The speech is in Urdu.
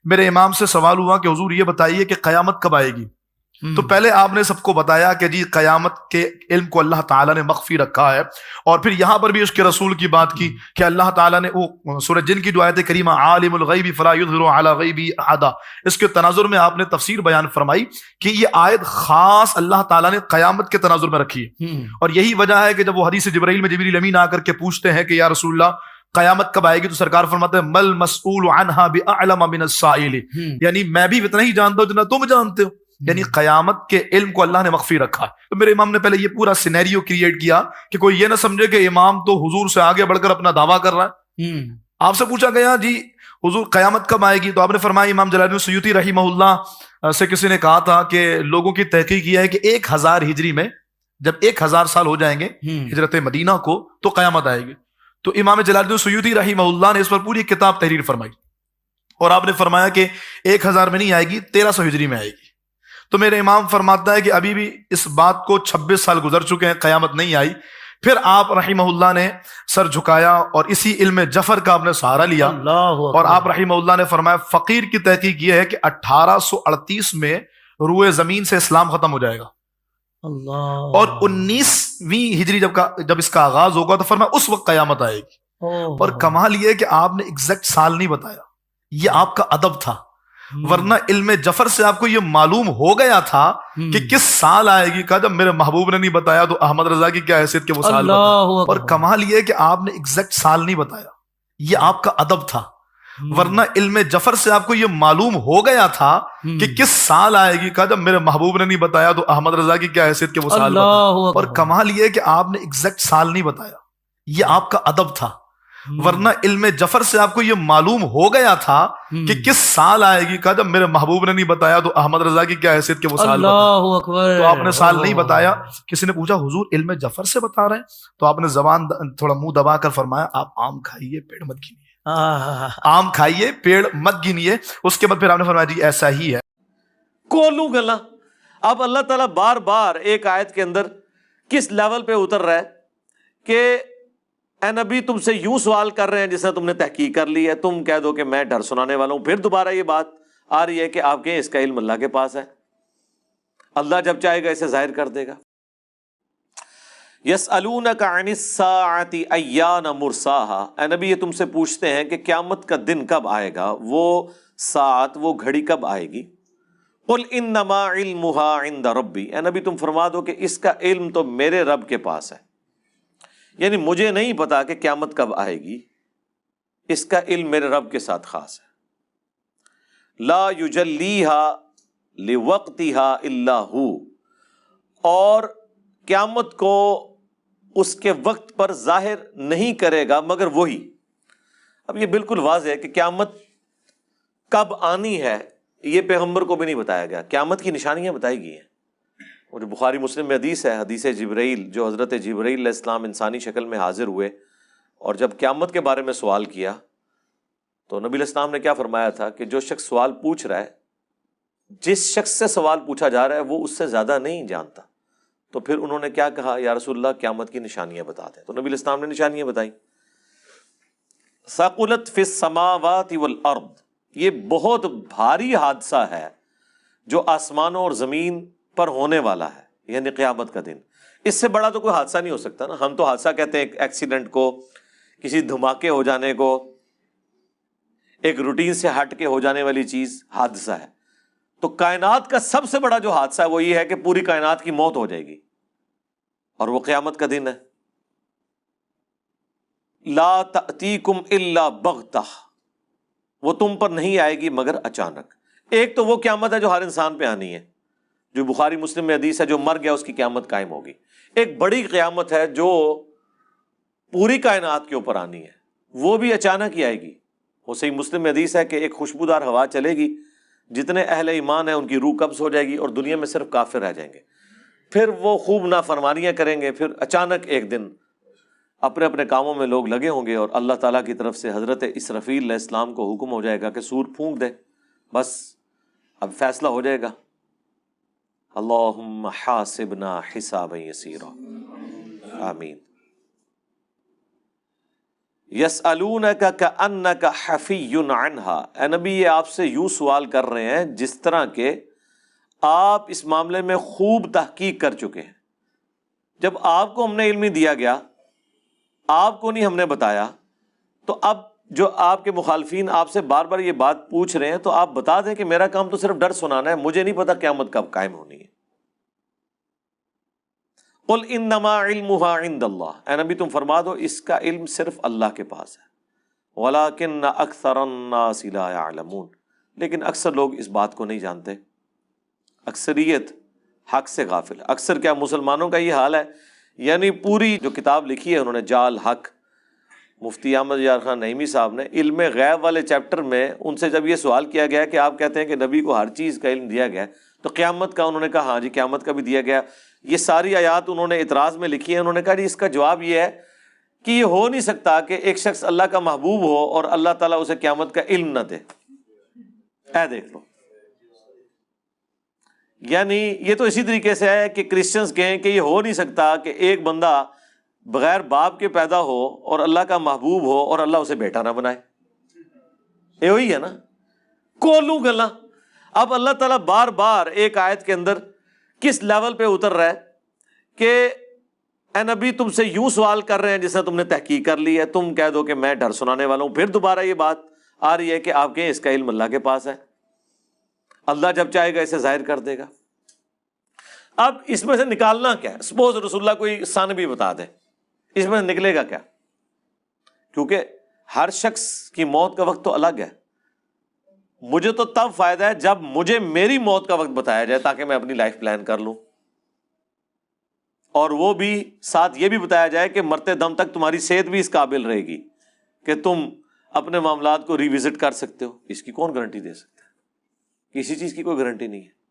میرے امام سے سوال ہوا کہ حضور یہ بتائیے کہ قیامت کب آئے گی؟ تو پہلے آپ نے سب کو بتایا کہ جی قیامت کے علم کو اللہ تعالیٰ نے مخفی رکھا ہے، اور پھر یہاں پر بھی اس کے رسول کی بات کی کہ اللہ تعالیٰ نے وہ سورہ جن کی جو آیت کریمہ عالم الغیب فلا یظہر علی غیبہ احدا، اس کے تناظر میں آپ نے تفسیر بیان فرمائی کہ یہ آیت خاص اللہ تعالیٰ نے قیامت کے تناظر میں رکھی ہے، اور یہی وجہ ہے کہ جب وہ حدیث جبرائیل میں جبریل امین آ کر کے پوچھتے ہیں کہ یا رسول اللہ قیامت کب آئے گی، تو سرکار فرماتے ہیں مل مسئول عنہا باعلم من السائل، یعنی میں بھی اتنا ہی جانتا ہوں جتنا تم جانتے ہو، یعنی قیامت کے علم کو اللہ نے مخفی رکھا ہے۔ تو میرے امام نے پہلے یہ پورا سینیریو کریٹ کیا کہ کوئی یہ نہ سمجھے کہ امام تو حضور سے آگے بڑھ کر اپنا دعویٰ کر رہا ہے۔ آپ سے پوچھا گیا جی حضور قیامت کب آئے گی، تو آپ نے فرمایا امام جلال الدین سیوطی رحمہ اللہ سے کسی نے کہا تھا کہ لوگوں کی تحقیق یہ ہے کہ 1000 ہجری میں جب 1000 سال ہو جائیں گے ہجرت مدینہ کو تو قیامت آئے گی۔ تو امام جلال الدین سیوطی رحمہ اللہ نے اس پر پوری کتاب تحریر فرمائی، اور آپ نے فرمایا کہ 1000 میں نہیں آئے گی، 1300 ہجری میں آئے گی۔ تو میرے امام فرماتا ہے کہ ابھی بھی اس بات کو 26 سال گزر چکے ہیں، قیامت نہیں آئی۔ پھر آپ رحمہ اللہ نے سر جھکایا اور اسی علم جفر کا آپ نے سہارا لیا، اور آپ رحمہ اللہ نے فرمایا فقیر کی تحقیق یہ ہے کہ 1838 میں روئے زمین سے اسلام ختم ہو جائے گا، اور 19ویں ہجری جب اس کا آغاز ہوگا تو فرمایا اس وقت قیامت آئے گی۔ اور کمال یہ ہے کہ آپ نے ایگزیکٹ سال نہیں بتایا، یہ آپ کا ادب تھا، ورنہ علم جفر سے آپ کو یہ معلوم ہو گیا تھا کہ کس سال آئے گی۔ کہا جب میرے محبوب نے نہیں بتایا تو احمد رضا کی کیا حیثیت کہ وہ سال بتایا۔ اور کمال یہ ہے کہ آپ نے ایگزیکٹ سال نہیں بتایا، یہ آپ کا ادب تھا، ورنہ علم جفر سے آپ کو یہ معلوم ہو گیا تھا کہ کس سال آئے گی۔ کہا جب میرے محبوب نے نہیں بتایا تو احمد رضا کی کیا حیثیت کہ وہ سال بتایا۔ اور کمال یہ ہے کہ آپ نے ایگزیکٹ سال نہیں بتایا، یہ آپ کا ادب تھا، ورنہ علم جفر سے آپ کو یہ معلوم ہو گیا تھا کہ کس سال آئے گی۔ کہا جب میرے محبوب نے نہیں بتایا تو احمد رضا کی کیا حیثیت کہ وہ سال بتایا۔ تو آپ نے سال نہیں بتایا۔ کسی نے پوچھا حضور علم جفر سے بتا رہے ہیں؟ تو آپ نے زبان تھوڑا منہ دبا کر فرمایا آپ آم کھائیے پیڑ مت گنیے، آم کھائیے پیڑ مت گنیے۔ اس کے بعد پھر آپ نے فرمایا جی ایسا ہی ہے۔ کولو گلا اب اللہ تعالیٰ بار بار ایک آیت کے اندر کس لیول پہ اتر رہا ہے کہ اے نبی تم سے یوں سوال کر رہے ہیں جس نے تم نے تحقیق کر لی ہے، تم کہہ دو کہ میں ڈر سنانے والا ہوں۔ پھر دوبارہ یہ بات آ رہی ہے کہ آپ کے اس کا علم اللہ کے پاس ہے، اللہ جب چاہے گا اسے ظاہر کر دے گا۔ یسألونک عن الساعۃ ایان مرساها، اے نبی یہ تم سے پوچھتے ہیں کہ قیامت کا دن کب آئے گا، وہ ساعت وہ گھڑی کب آئے گی۔ قل انما علمها عند ربی، اے نبی تم فرما دو کہ اس کا علم تو میرے رب کے پاس ہے، یعنی مجھے نہیں پتا کہ قیامت کب آئے گی، اس کا علم میرے رب کے ساتھ خاص ہے۔ لا یجلیھا لوقتھا الا ہو، اور قیامت کو اس کے وقت پر ظاہر نہیں کرے گا مگر وہی۔ اب یہ بالکل واضح ہے کہ قیامت کب آنی ہے یہ پیغمبر کو بھی نہیں بتایا گیا، قیامت کی نشانیاں بتائی گئی ہیں۔ اور جو بخاری مسلم میں حدیث ہے، حدیث جبرائیل، جو حضرت جبرائیل علیہ السلام انسانی شکل میں حاضر ہوئے اور جب قیامت کے بارے میں سوال کیا تو نبی علیہ السلام نے کیا فرمایا تھا کہ جو شخص سوال پوچھ رہا ہے، جس شخص سے سوال پوچھا جا رہا ہے وہ اس سے زیادہ نہیں جانتا۔ تو پھر انہوں نے کیا کہا، یا رسول اللہ قیامت کی نشانیاں بتا دیں۔ تو نبی علیہ السلام نے نشانیاں بتائیں۔ ثقلت فی السماوات والارض، یہ بہت بھاری حادثہ ہے جو آسمانوں اور زمین پر ہونے والا ہے، یعنی قیامت کا دن۔ اس سے بڑا تو کوئی حادثہ نہیں ہو سکتا نا۔ ہم تو حادثہ کہتے ہیں ایک ایکسیڈنٹ کو، کسی دھماکے ہو جانے کو، ایک روٹین سے ہٹ کے ہو جانے والی چیز حادثہ ہے۔ تو کائنات کا سب سے بڑا جو حادثہ ہے وہ یہ ہے کہ پوری کائنات کی موت ہو جائے گی، اور وہ قیامت کا دن ہے۔ لا تأتیکم الا بغتہ، وہ تم پر نہیں آئے گی مگر اچانک۔ ایک تو وہ قیامت ہے جو ہر انسان پہ آنی ہے، جو بخاری مسلم میں حدیث ہے، جو مر گیا اس کی قیامت قائم ہوگی۔ ایک بڑی قیامت ہے جو پوری کائنات کے اوپر آنی ہے، وہ بھی اچانک ہی آئے گی۔ وہ صحیح مسلم میں حدیث ہے کہ ایک خوشبودار ہوا چلے گی، جتنے اہل ایمان ہیں ان کی روح قبض ہو جائے گی اور دنیا میں صرف کافر رہ جائیں گے۔ پھر وہ خوب نافرمانیاں کریں گے، پھر اچانک ایک دن اپنے اپنے کاموں میں لوگ لگے ہوں گے اور اللہ تعالیٰ کی طرف سے حضرت اسرافیل علیہ السلام کو حکم ہو جائے گا کہ سور پھونک دے، بس اب فیصلہ ہو جائے گا۔ اللہم حاسبنا حسابا یسیرا، آمین۔ یسألونک کأنک حفی عنہا، اے نبی یہ آپ سے یوں سوال کر رہے ہیں جس طرح کہ آپ اس معاملے میں خوب تحقیق کر چکے ہیں۔ جب آپ کو ہم نے علم نہیں دیا گیا، آپ کو نہیں ہم نے بتایا، تو اب جو آپ کے مخالفین آپ سے بار بار یہ بات پوچھ رہے ہیں تو آپ بتا دیں کہ میرا کام تو صرف ڈر سنانا ہے، مجھے نہیں پتا قیامت کب قائم ہونی ہے۔ قل انما علمها عند اللہ، اے نبی تم فرما دو اس کا علم صرف اللہ کے پاس ہے، ولکن اکثر الناس لا يعلمون، لیکن اکثر لوگ اس بات کو نہیں جانتے۔ اکثریت حق سے غافل۔ اکثر کیا مسلمانوں کا یہ حال ہے، یعنی پوری جو کتاب لکھی ہے انہوں نے جال حق، مفتی احمد یار خان نعیمی صاحب نے علم غیب والے چیپٹر میں ان سے جب یہ سوال کیا گیا کہ آپ کہتے ہیں کہ نبی کو ہر چیز کا علم دیا گیا تو قیامت کا، انہوں نے کہا ہاں جی قیامت کا بھی دیا گیا۔ یہ ساری آیات انہوں نے اعتراض میں لکھی ہیں، انہوں نے کہا جی اس کا جواب یہ ہے کہ یہ ہو نہیں سکتا کہ ایک شخص اللہ کا محبوب ہو اور اللہ تعالیٰ اسے قیامت کا علم نہ دے۔ اے دیکھ لو، یعنی یہ تو اسی طریقے سے ہے کہ کرسچنز کہیں کہ یہ ہو نہیں سکتا کہ ایک بندہ بغیر باپ کے پیدا ہو اور اللہ کا محبوب ہو اور اللہ اسے بیٹا نہ بنائے۔ یہ وہی ہے نا، کولوں گلا۔ اب اللہ تعالیٰ بار بار ایک آیت کے اندر کس لیول پہ اتر رہا ہے کہ اے نبی تم سے یوں سوال کر رہے ہیں جس نے تم نے تحقیق کر لی ہے، تم کہہ دو کہ میں ڈر سنانے والا ہوں۔ پھر دوبارہ یہ بات آ رہی ہے کہ آپ کہیں اس کا علم اللہ کے پاس ہے، اللہ جب چاہے گا اسے ظاہر کر دے گا۔ اب اس میں سے نکالنا کیا ہے؟ سپوز رسول اللہ کوئی سن بھی بتا دے، اس میں سے نکلے گا کیا؟ کیونکہ ہر شخص کی موت کا وقت تو الگ ہے۔ مجھے تو تب فائدہ ہے جب مجھے میری موت کا وقت بتایا جائے تاکہ میں اپنی لائف پلان کر لوں، اور وہ بھی ساتھ یہ بھی بتایا جائے کہ مرتے دم تک تمہاری صحت بھی اس قابل رہے گی کہ تم اپنے معاملات کو ریوزٹ کر سکتے ہو۔ اس کی کون گارنٹی دے سکتا ہے؟ کسی چیز کی کوئی گارنٹی نہیں ہے۔